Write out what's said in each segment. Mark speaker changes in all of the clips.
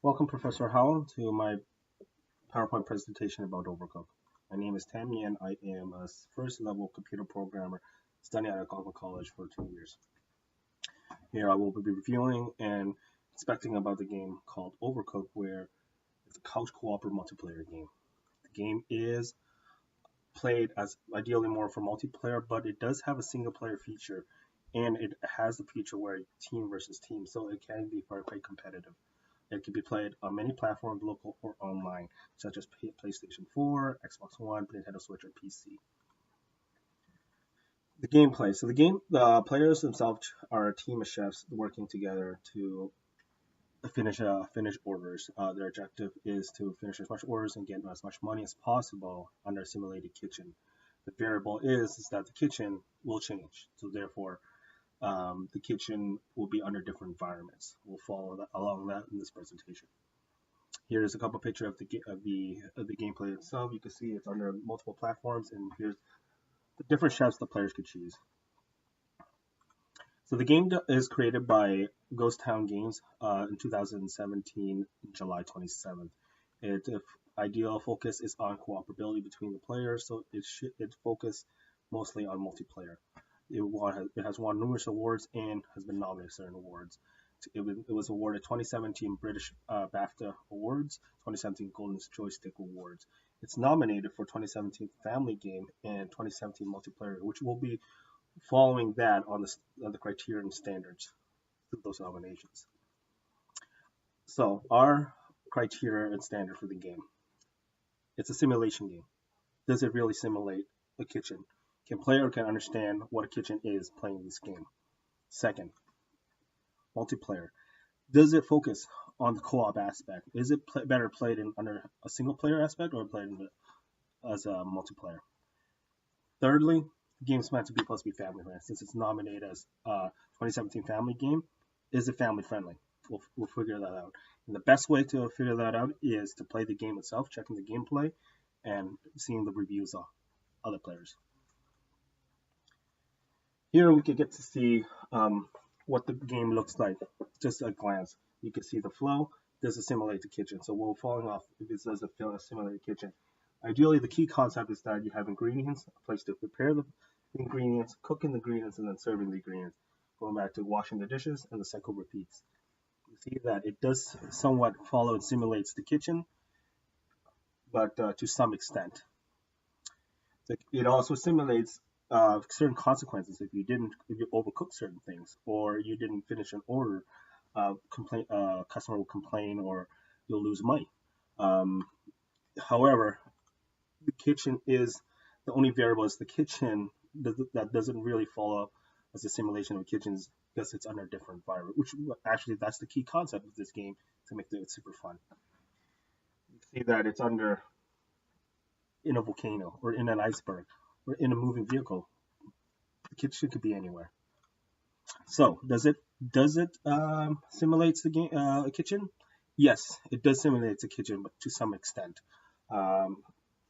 Speaker 1: Welcome, Professor Howell, to my PowerPoint presentation about Overcooked. My name is Tam Nhan. I am a first-level computer programmer studying at Algonquin College for 2 years. Here I will be reviewing and inspecting about the game called Overcooked, where it's a couch cooperative multiplayer game. The game is played as ideally more for multiplayer, but it does have a single-player feature, and it has the feature where team versus team, so it can be quite competitive. It can be played on many platforms, local or online, such as PlayStation 4, Xbox One, Nintendo Switch, or PC. The gameplay. So the players themselves are a team of chefs working together to finish orders. Their objective is to finish as much orders and get as much money as possible on their simulated kitchen. The variable is that the kitchen will change. So therefore, the kitchen will be under different environments. We'll follow along that in this presentation. Here's a couple pictures of the gameplay itself. You can see it's under multiple platforms, and here's the different chefs the players could choose. So the game is created by Ghost Town Games in 2017, July 27th. Its ideal focus is on cooperability between the players, so it focus mostly on multiplayer. It has won numerous awards and has been nominated for certain awards. It was awarded 2017 British BAFTA Awards, 2017 Golden Joystick Awards. It's nominated for 2017 Family Game and 2017 Multiplayer, which will be following that on the criteria and standards of those nominations. So our criteria and standard for the game. It's a simulation game. Does it really simulate a kitchen? Can player can understand what a kitchen is playing this game? Second, multiplayer. Does it focus on the co-op aspect? Is it better played under a single player aspect or played as a multiplayer? Thirdly, the game's meant to be supposed to be family friendly. Since it's nominated as 2017 Family Game, is it family friendly? We'll figure that out. And the best way to figure that out is to play the game itself, checking the gameplay, and seeing the reviews of other players. Here we can get to see what the game looks like, just at a glance. You can see the flow. Does it simulate the kitchen? So we're falling off if it doesn't simulate the kitchen. Ideally, the key concept is that you have ingredients, a place to prepare the ingredients, cooking the ingredients, and then serving the ingredients. Going back to washing the dishes, and the cycle repeats. You see that it does somewhat follow and simulates the kitchen, but to some extent. It also simulates certain consequences if you overcook certain things or you didn't finish an order. Customer will complain or you'll lose money. However, the kitchen is the only variable is the kitchen that doesn't really follow as a simulation of kitchens because it's under a different environment, which actually that's the key concept of this game to make it super fun. You see that it's in a volcano or in an iceberg or in a moving vehicle. The kitchen could be anywhere. So does it simulate the game a kitchen? Yes, it does simulate a kitchen, but to some extent. The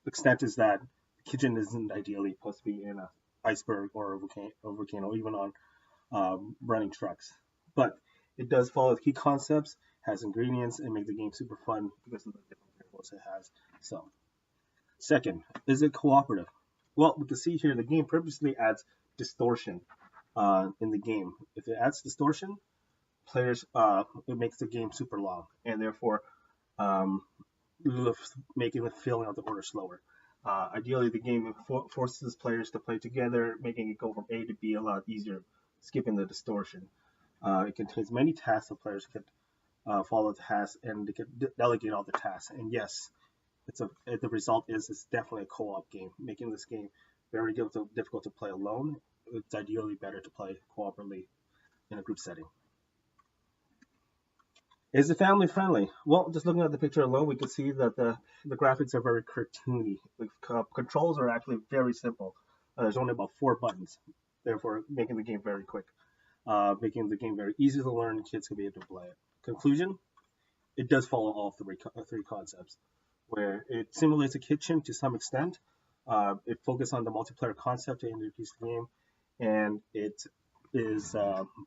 Speaker 1: extent is that the kitchen isn't ideally supposed to be in an iceberg or a volcano, even on running trucks. But it does follow the key concepts, has ingredients, and make the game super fun because of the different variables it has. So, second, is it cooperative? Well, we can see here the game purposely adds distortion in the game. If it adds distortion, players it makes the game super long and therefore making the filling of the order slower. Ideally, the game forces players to play together, making it go from A to B a lot easier, skipping the distortion. It contains many tasks so players can follow the tasks and they can delegate all the tasks. And yes, the result is it's definitely a co-op game, making this game very difficult to play alone. It's ideally better to play cooperatively in a group setting. Is it family friendly? Well, just looking at the picture alone, we can see that the graphics are very cartoony. The controls are actually very simple. There's only about 4 buttons, therefore making the game very quick, making the game very easy to learn. Kids can be able to play it. Conclusion: it does follow all three concepts, where it simulates a kitchen to some extent. It focuses on the multiplayer concept to introduce the game, and it is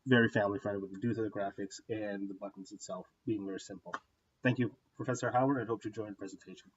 Speaker 1: very family friendly due to the graphics and the buttons itself being very simple. Thank you, Professor Howard. I hope you enjoyed the presentation.